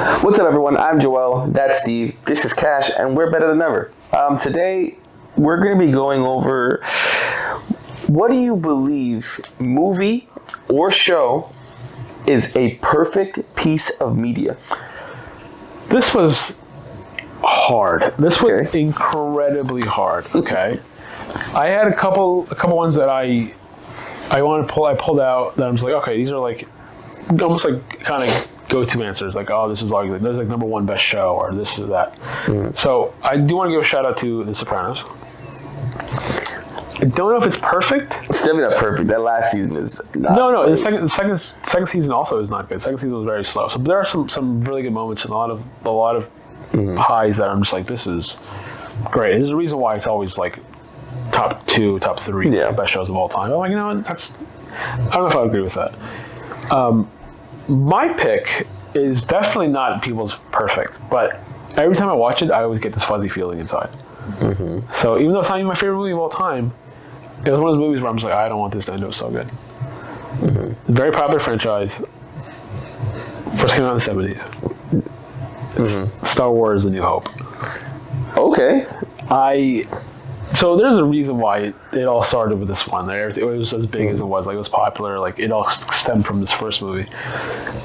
What's up, everyone? I'm Joel. That's Steve. This is Cash, and we're better than ever. Today, we're going to be going over what do you believe movie or show is a perfect piece of media? This was hard. This was incredibly hard. Okay, I had a couple ones that I want to pull. I pulled out that I'm just like, okay, these are like almost like kind of go-to answers. Like, oh, this is like there's like number one best show or this is that. Mm-hmm. So I do want to give a shout out to The Sopranos. I don't know if it's perfect. It's definitely not perfect. That last season is not. No. The second season also is not good. The second season was very slow. So there are some really good moments and a lot of mm-hmm. highs that I'm just like, this is great. There's a reason why it's always like top 2, top 3 best shows of all time. I'm like, you know what? I don't know if I agree with that. My pick is definitely not people's perfect, but every time I watch it, I always get this fuzzy feeling inside. Mm-hmm. So even though it's not even my favorite movie of all time, it was one of those movies where I'm just like, I don't want this to end. It was so good. Mm-hmm. Very popular franchise. First came out in the 70s. Mm-hmm. Star Wars: A New Hope. Okay. So there's a reason why it all started with this one. It was as big as it was. Like, it was popular. Like, it all stemmed from this first movie.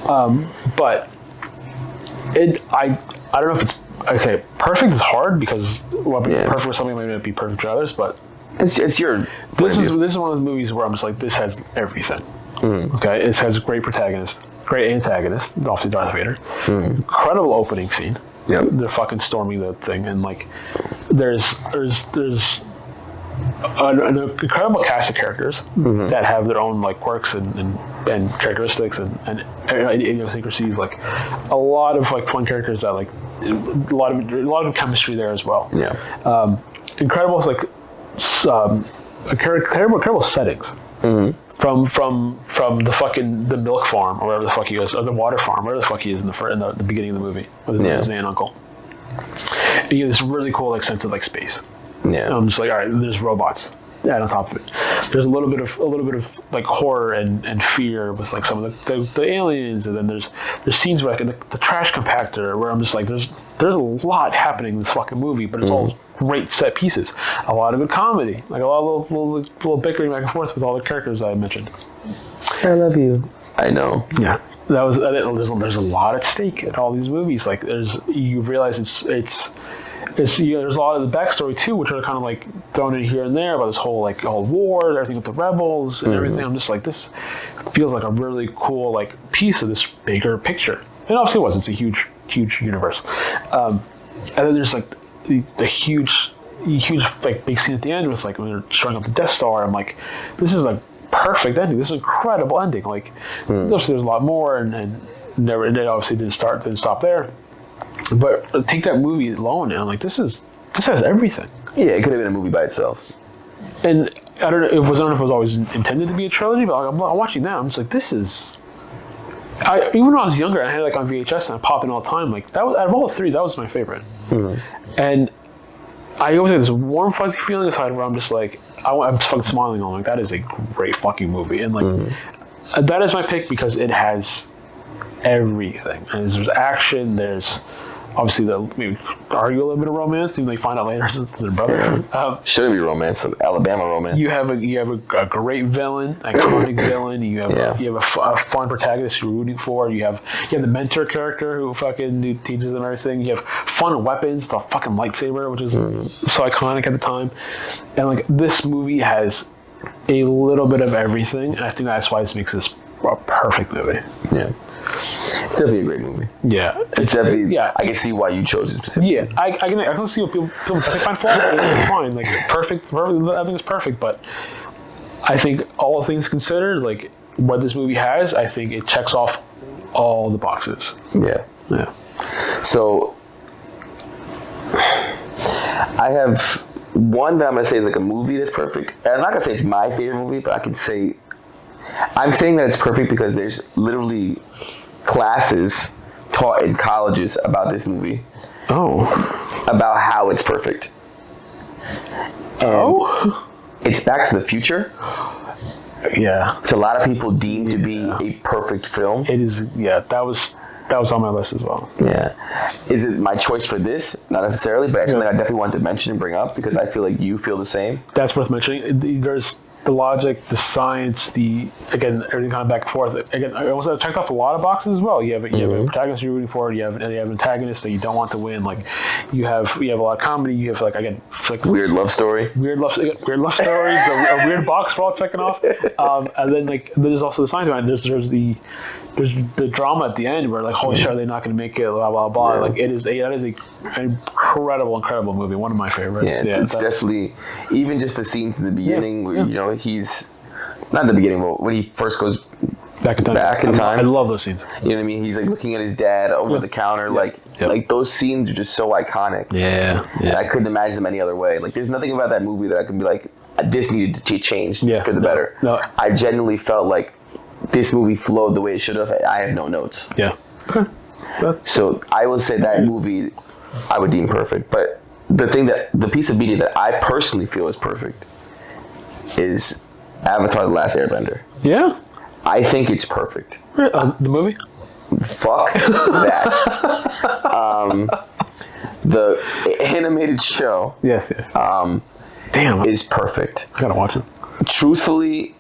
But I don't know if it's okay. Perfect is hard because perfect for something may not be perfect for others. But it's your. This is one of the movies where I'm just like, this has everything. Mm. Okay, it has a great protagonist, great antagonist, obviously Darth Vader. Mm. Incredible opening scene. Yep. They're fucking storming the thing, and like, there's an incredible cast of characters mm-hmm. that have their own like quirks and characteristics and idiosyncrasies. Like, a lot of like fun characters that like a lot of chemistry there as well. Yeah. Incredible like incredible settings. Mm-hmm. From the milk farm or wherever the fuck he is, or the water farm, wherever the fuck he is in the beginning of the movie with his aunt and uncle. And you get this really cool like sense of like space. Yeah, and I'm just like, all right, there's robots. Yeah, on top of it, there's a little bit of like horror and fear with like some of the aliens, and then there's scenes where like the trash compactor where I'm just like, there's a lot happening in this fucking movie, but it's all great set pieces. A lot of good comedy, like a lot of little bickering back and forth with all the characters I mentioned. I love you. I know. Yeah, that was. There's a lot at stake in all these movies. Like, you realize it's there's a lot of the backstory too, which are kind of like thrown in here and there about this whole war, everything with the rebels and everything. I'm just like, this feels like a really cool like piece of this bigger picture. And obviously it was. It's a huge universe. And then there's like the huge like big scene at the end with like when they're showing up the Death Star. I'm like, this is a perfect ending. This is an incredible ending. Like, obviously there's a lot more, and it obviously didn't stop there. But take that movie alone, and I'm like, this has everything. Yeah, it could have been a movie by itself. And I don't know if it was always intended to be a trilogy, but like, I'm watching now, I'm just like, this is. Even when I was younger, I had it like on VHS, and I pop in all the time. Like, that was, out of all the three, that was my favorite. Mm-hmm. And I always had this warm, fuzzy feeling inside where I'm just like, I'm fucking smiling on, like, that is a great fucking movie, and like, that is my pick because it has everything. And there's action, there's obviously maybe argue a little bit of romance, even though you find out later it's their brother. Shouldn't be romance, Alabama romance. You have a great villain, iconic villain. You have a fun protagonist you're rooting for. You have the mentor character who teaches them everything. You have fun weapons, the fucking lightsaber, which is so iconic at the time. And like, this movie has a little bit of everything, and I think that's why this makes this a perfect movie. Yeah. It's definitely a great movie. Yeah, it's definitely. Yeah, I can see why you chose it specifically. Yeah, I can see what people find flaws. It's fine, like perfect. I think it's perfect, but I think all things considered, like what this movie has, I think it checks off all the boxes. Yeah. So I have one that I'm gonna say is like a movie that's perfect. And I'm not gonna say it's my favorite movie, but I'm saying that it's perfect because there's literally classes taught in colleges about this movie. Oh. About how it's perfect. And it's Back to the Future. Yeah. It's a lot of people deemed to be a perfect film. It is, yeah, that was... That was on my list as well. Yeah. Is it my choice for this? Not necessarily, but it's something I definitely wanted to mention and bring up because I feel like you feel the same. That's worth mentioning. There's the logic, the science, again, everything kind of back and forth. Again, I also checked off a lot of boxes as well. You have a protagonist you're rooting for. You have an antagonist that you don't want to win. Like you have a lot of comedy. You have like weird love story. Weird love stories. A weird box we're all checking off. And then there's also the science behind it. There's the drama at the end where like, holy shit, are they not going to make it? Blah blah blah. Yeah. Like that is an incredible movie. One of my favorites. Yeah, it's definitely even just the scenes in the beginning where he's not in the beginning, but when he first goes back in time. I love those scenes. You know what I mean? He's like looking at his dad over the counter, like those scenes are just so iconic. Yeah. And I couldn't imagine them any other way. Like there's nothing about that movie that I can be like, this needed to change for the better. No. I genuinely felt like this movie flowed the way it should have. I have no notes. Yeah. Okay. So I will say that movie I would deem perfect. But the piece of media that I personally feel is perfect is Avatar: The Last Airbender. Yeah. I think it's perfect. The movie? Fuck that. The animated show. Yes. Damn. Is perfect. I gotta watch it. Truthfully,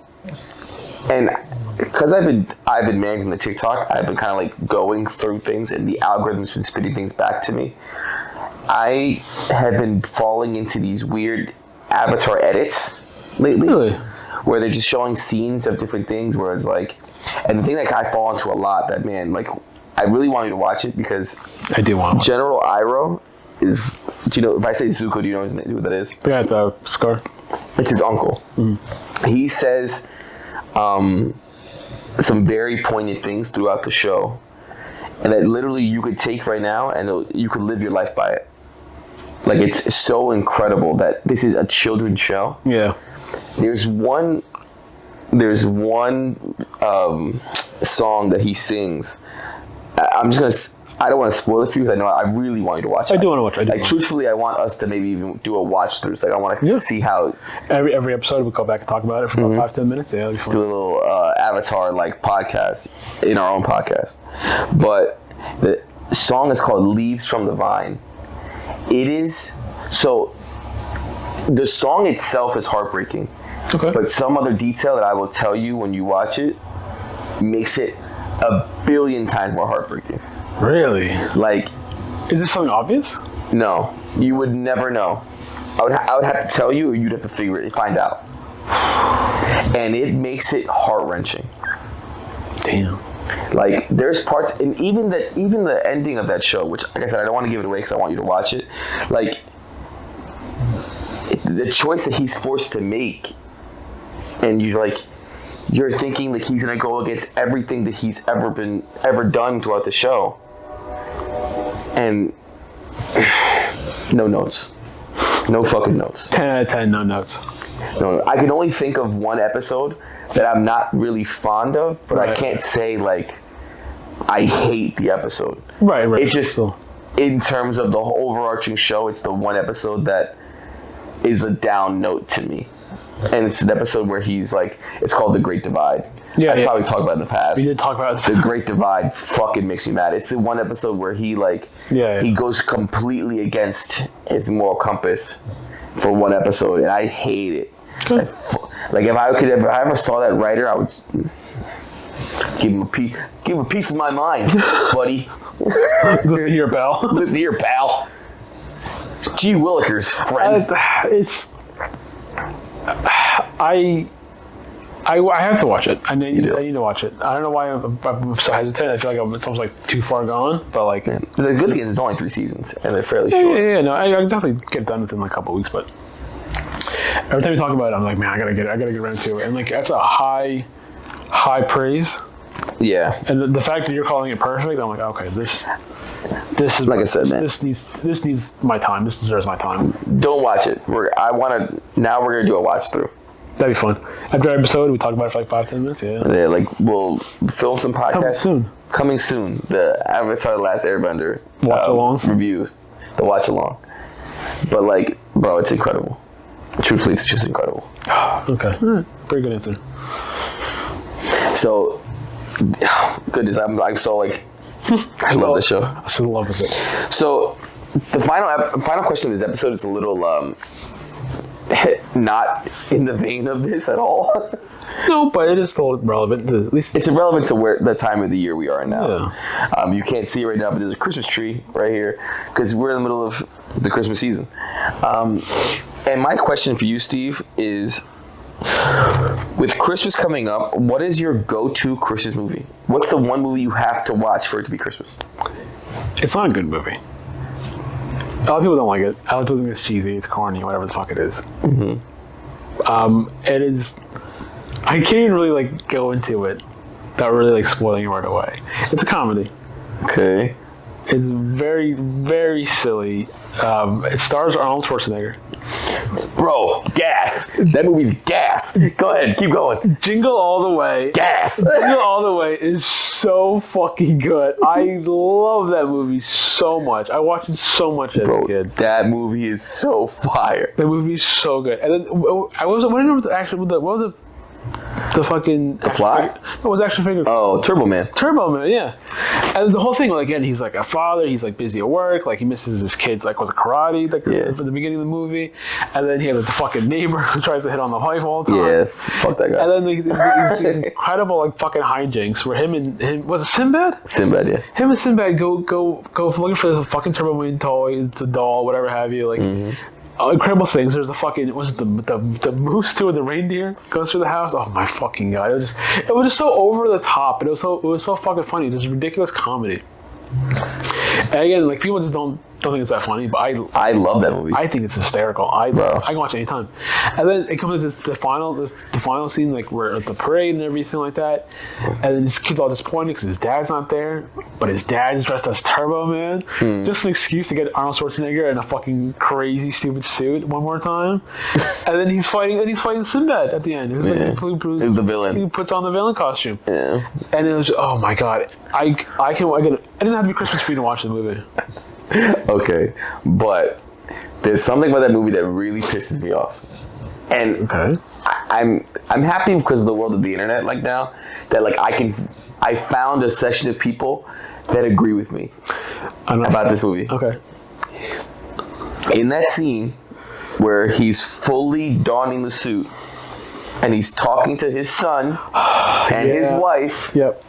and because I've been managing the TikTok, I've been kind of like going through things, and the algorithm's been spitting things back to me. I have been falling into these weird Avatar edits lately. Really? Where they're just showing scenes of different things where it's like, and the thing that I fall into a lot that, man, like, I really want you to watch it because I do want to. General Iroh is, do you know, if I say Zuko, do you know who that is? The guy with the scar? It's his uncle. He says some very poignant things throughout the show, and that literally you could take right now and you could live your life by it. Like, it's so incredible that this is a children's show. Yeah. There's one song that he sings. I don't want to spoil it for you because I know I really want you to watch it. I do want to watch it. Like, truthfully, I want us to maybe even do a watch through. So, like, I want to see how every episode we'll go back and talk about it for about 5-10 minutes. Yeah, that'll be fun. Do a little Avatar like podcast in our own podcast. But the song is called "Leaves from the Vine." It is so. The song itself is heartbreaking. Okay. But some other detail that I will tell you when you watch it makes it a billion times more heartbreaking. Really? Like, is this something obvious? No, you would never know. I would have to tell you, or you'd have to find out. And it makes it heart-wrenching. Damn. Like, there's parts, and even the ending of that show, which, like I said, I don't want to give it away because I want you to watch it. Like, the choice that he's forced to make, and you're thinking like he's gonna go against everything that he's ever done throughout the show, and no notes, no fucking notes. 10 out of 10, no notes. No, I can only think of one episode that I'm not really fond of, but I can't say like I hate the episode. Right. It's just in terms of the whole overarching show, it's the one episode that is a down note to me. And it's an episode where he's like, it's called The Great Divide. Yeah, I probably talked about it in the past. We did talk about it. The Great Divide fucking makes me mad. It's the one episode where he he goes completely against his moral compass for one episode, and I hate it. Like if I ever saw that writer, I would give him a piece of my mind, buddy. Listen here, pal. Listen here, pal. Gee Willikers, friend. I have to watch it. I need to watch it. I don't know why I'm so hesitant. I feel like it's almost like too far gone. But like, the good thing is it's only 3 seasons and they're fairly short. Yeah. No, I definitely get it done within like a couple of weeks. But every time we talk about it, I'm like, man, I gotta get around to it. And like, that's a high praise. Yeah. And the fact that you're calling it perfect, I'm like, okay, this is like I said, man. This needs my time. This deserves my time. Don't watch it. We're gonna do a watch through. That'd be fun. After our episode, we talk about it for like 5-10 minutes. Yeah, like we'll film some podcasts. Coming soon. The Avatar: The Last Airbender watch along reviews. The watch along. But like, bro, it's incredible. Truthfully, it's just incredible. Okay. All right. Very good answer. So, goodness, I'm so like I love this show. I still love it. So, the final question of this episode is a little not in the vein of this at all. No, but it is still relevant. At least it's irrelevant to where the time of the year we are in now. Yeah. You can't see it right now, but there's a Christmas tree right here because we're in the middle of the Christmas season. And my question for you, Steve, is: with Christmas coming up, what is your go-to Christmas movie? What's the one movie you have to watch for it to be Christmas? It's not a good movie. A lot of people don't like it. A lot of people think it's cheesy, it's corny, whatever the fuck it is. It is. I can't even really like go into it without really like spoiling it right away. It's a comedy. Okay. It's very, very silly. It stars Arnold Schwarzenegger. Bro, gas. That movie's gas. Go ahead, keep going. Jingle All the Way. Gas. Jingle All the Way is so fucking good. I love that movie so much. I watched it so much as a kid. That movie is so fire. That movie is so good. And then what was it? The fucking plot? It was action figure. Oh, Turbo Man, yeah. And the whole thing, like, again, he's like a father. He's like busy at work. Like he misses his kids. Like was a karate. Like for the beginning of the movie. And then he had like, the fucking neighbor who tries to hit on the wife all the time. Yeah, fuck that guy. And then these incredible like fucking hijinks where him was it Sinbad? Sinbad, yeah. Him and Sinbad go looking for this fucking Turbo Man toy, it's a doll, whatever have you, like. Incredible things. There's the fucking the moose too, and the reindeer goes through the house. Oh my fucking god! It was just so over the top. It was so fucking funny. This ridiculous comedy. And again, like people just don't think it's that funny, but I love that movie. I think it's hysterical. I can watch it anytime. And then it comes to the final scene, like we're at the parade and everything like that. And then this kid's all disappointed because his dad's not there, but his dad's dressed as Turbo Man. Just an excuse to get Arnold Schwarzenegger in a fucking crazy stupid suit one more time. And then he's fighting Sinbad at the end. It was like Who's the villain? He puts on the villain costume. Yeah. And it was oh my god. It doesn't have to be Christmas for you to watch the movie. Okay, but there's something about that movie that really pisses me off, and I'm happy because of the world of the internet like now that like I found a section of people that agree with me about this movie. Okay. In that scene where he's fully donning the suit and he's talking to his son and his wife. Yep.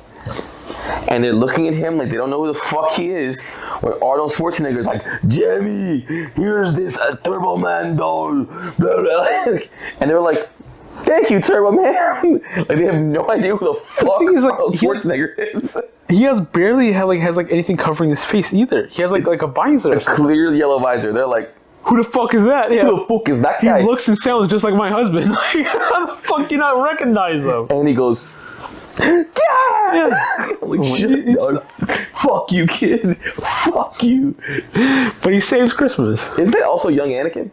And they're looking at him like they don't know who the fuck he is. When Arnold Schwarzenegger's like, Jimmy, here's this Turbo Man doll. Blah, blah. And they're like, thank you, Turbo Man. Like they have no idea who the fuck Arnold Schwarzenegger is. He has barely has anything covering his face either. He has like a visor. A clear yellow visor. They're like, who the fuck is that? Yeah. Who the fuck is that guy? He looks and sounds just like my husband. Like, how the fuck do you not recognize him? And he goes, Dad! Yeah. Like, shit, fuck you, kid. Fuck you. But he saves Christmas. Isn't that also young Anakin?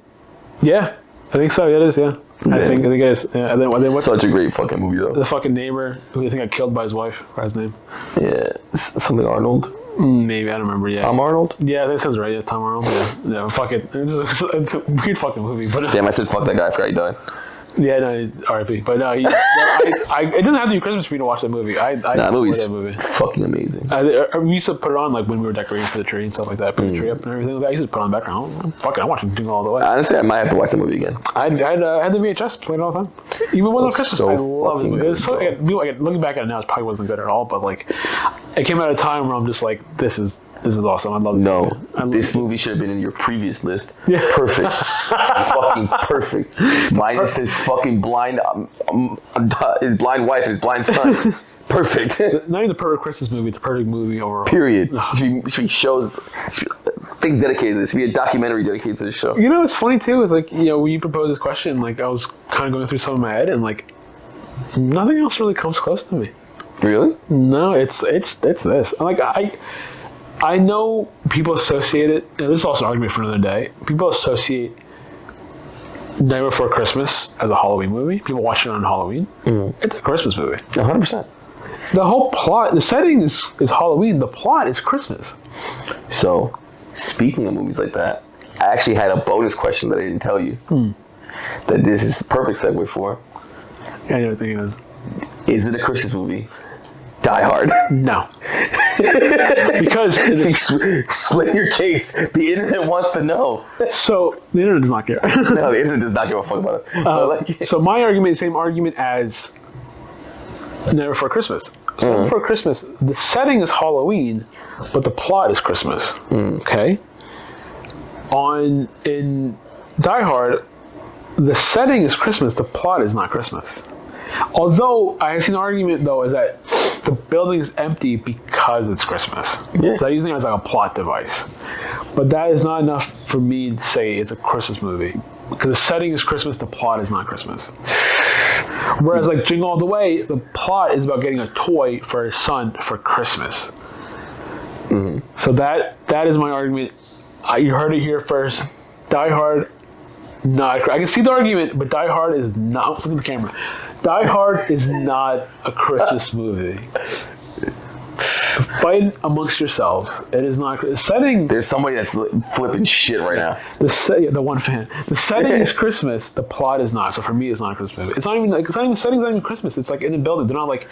Yeah, I think so. Yeah, it is. Yeah, I think it is. Yeah. And then what's such a great fucking movie though. The fucking neighbor who I think got killed by his wife. What's his name? Yeah, something Arnold. Maybe I don't remember. Yeah, Tom Arnold. Yeah, that sounds right. Yeah, Tom Arnold. Yeah, fuck it. It's a weird fucking movie. But damn, I said fuck that guy. I forgot he died. Yeah, no, R.I.P. But no, it doesn't have to be Christmas for me to watch that movie. That movie's fucking amazing. We used to put it on like when we were decorating for the tree and stuff like that, put the tree up and everything. I used to put it on the background. I'm watching Jingle All the Way. Honestly, I might have to watch that movie again. I had the VHS playing all the time. Even when it was Christmas, I love the movie. It was so, looking back at it now, it probably wasn't good at all. But like, it came at a time where I'm just like, this is awesome. I love this movie. This movie should have been in your previous list. Yeah. Perfect. It's fucking perfect. Minus his fucking blind, his blind wife and his blind son. Perfect. Not even the perfect Christmas movie. It's a perfect movie overall. Period. It should be shows, things dedicated to this. It should be a documentary dedicated to this show. You know what's funny too is like, when you proposed this question, like I was kind of going through some of my head and like nothing else really comes close to me. Really? No, it's this. Like I know people associate it, and this is also an argument for another day, people associate Night Before Christmas as a Halloween movie. People watch it on Halloween. It's a Christmas movie. 100%. The whole plot, the setting is Halloween. The plot is Christmas. So, speaking of movies like that, I actually had a bonus question that I didn't tell you. That this is a perfect segue for. Yeah, I know what it is. Is it a Christmas movie? Die Hard. No. Because it is, Split your case. The internet wants to know. so the internet does not care. No, the internet does not give a fuck about us. But So my argument, same argument as Never Before Christmas. So Never Before Christmas, the setting is Halloween, but the plot is Christmas. Okay. In Die Hard, the setting is Christmas, the plot is not Christmas. Although I have seen an argument though is that the building is empty because it's Christmas. Yeah. So they're using it as like a plot device. But that is not enough for me to say it's a Christmas movie. Because the setting is Christmas, the plot is not Christmas. Whereas like Jingle All the Way, the plot is about getting a toy for his son for Christmas. So that is my argument. You heard it here first. Die Hard, not. I can see the argument, but Die Hard is not. Look at the camera. Die Hard is not a Christmas movie. Fight amongst yourselves. It is not. The setting. there's somebody that's flipping shit right now. The one fan. The setting is Christmas. The plot is not. So for me, it's not a Christmas movie. It's not even like. It's not even setting's not even Christmas. It's like in a building. They're not like.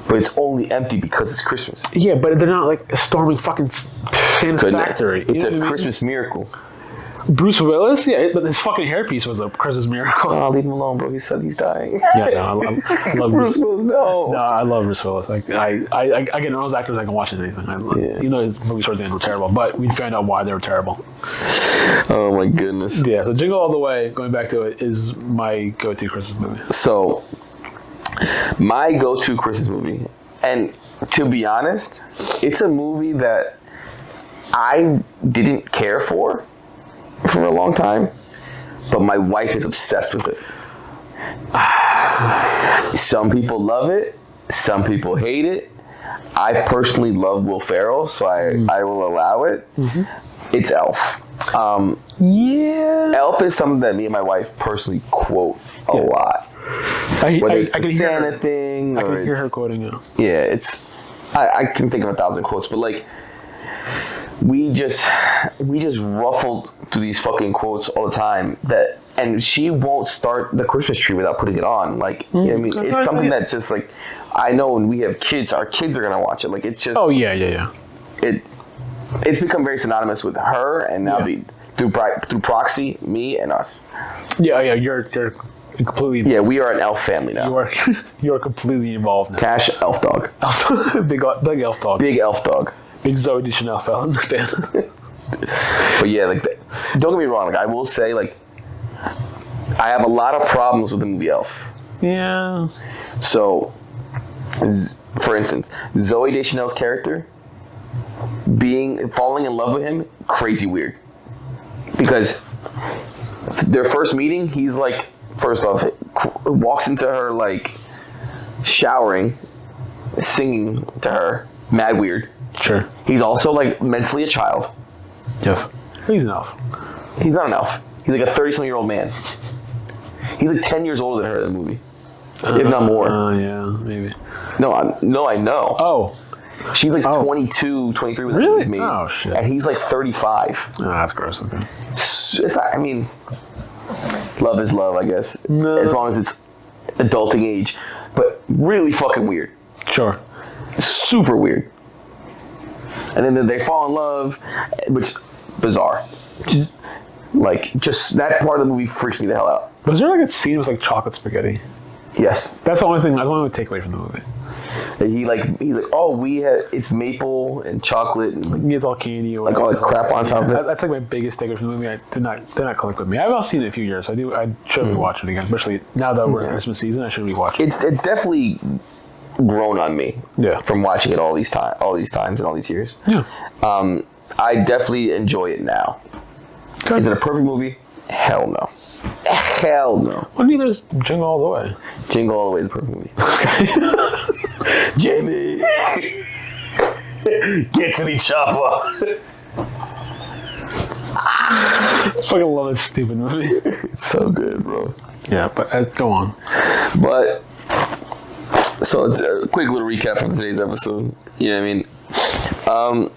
But it's only empty because it's Christmas. Yeah, but they're not like storming fucking Santa's factory. It's You a know what I mean? Christmas miracle. Bruce Willis, yeah, but his fucking hairpiece was a Christmas miracle. Oh, leave him alone, bro. He said he's dying. Yeah, no, I love Bruce Willis, no. No, I love Bruce Willis. Like, I get those actors. I can watch anything. You know, his movies towards the end were terrible, but we found out why they were terrible. Oh my goodness. Yeah, so Jingle All the Way, going back to it, is my go-to Christmas movie. So, my go-to Christmas movie, and to be honest, it's a movie that I didn't care for a long time, but my wife is obsessed with it. Some people love it, some people hate it. I personally love Will Ferrell, so I will allow it. It's Elf. Yeah. Elf is something that me and my wife personally quote a lot. Whether it's the Santa thing, I or can hear her quoting it. Yeah, it's. I can think of 1,000 quotes, but like, we just ruffled through these fucking quotes all the time. And she won't start the Christmas tree without putting it on. Like, you know what I mean, it's something that's just like, I know when we have kids, our kids are gonna watch it. Like, it's just. Oh yeah. It's become very synonymous with her, and now through proxy, me and us. Yeah. You're completely. Yeah, we are an Elf family now. You are completely involved now. Cash Elf dog. Big elf dog. Big Elf dog. Big Zoe Deschanel fan. But yeah, like, don't get me wrong. Like, I will say, like, I have a lot of problems with the movie Elf. Yeah. So, for instance, Zoe Deschanel's character falling in love with him, crazy weird. Because their first meeting, he's like, first off, walks into her like showering, singing to her, mad weird. Sure. He's also like mentally a child. Yes. He's an elf. He's not an elf. He's like a 30-something-year-old man. He's like 10 years older than her in the movie, if not more. Yeah, maybe. No, I know. Oh. She's like 22, 23 with Really? me. Oh, shit. And he's like 35. Oh, that's gross. Okay. It's not, I mean, love is love, I guess. No. As long as it's adulting age. But really fucking weird. Sure. Super weird. And then they fall in love, which, bizarre. Just that part of the movie freaks me the hell out. Was there like a scene with like chocolate spaghetti? Yes. That's the only thing. That's the only takeaway from the movie. He's like, oh, it's maple and chocolate and like, It's all candy or like all that crap on top of it. That's like my biggest takeaway from the movie. Did not click with me. I've not seen it in a few years. So I should rewatch it again, especially now that we're in Christmas season. I should rewatch it. It's definitely grown on me. Yeah. From watching it all these times and all these years. Yeah. I definitely enjoy it now. Okay. Is it a perfect movie? Hell no. Hell no. Well, neither is Jingle All the Way. Jingle All the Way is a perfect movie. Okay. Jamie, get to the chopper. I fucking love this stupid movie. It's so good, bro. Yeah, but go on. But so it's a quick little recap of today's episode. You know what I mean?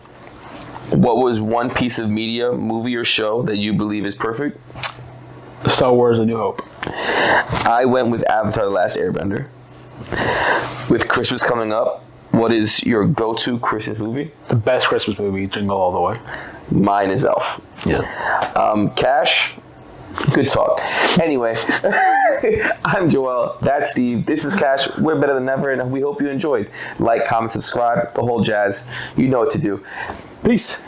What was one piece of media, movie, or show that you believe is perfect? Star Wars: A New Hope. I went with Avatar: The Last Airbender. With Christmas coming up, What is your go-to Christmas movie? The best Christmas movie, Jingle All the Way. Mine is Elf. Yeah. Cash, good talk. Anyway, I'm Joel. That's Steve. This is Cash. We're better than ever, and we hope you enjoyed. Like, comment, subscribe, the whole jazz. You know what to do. Peace.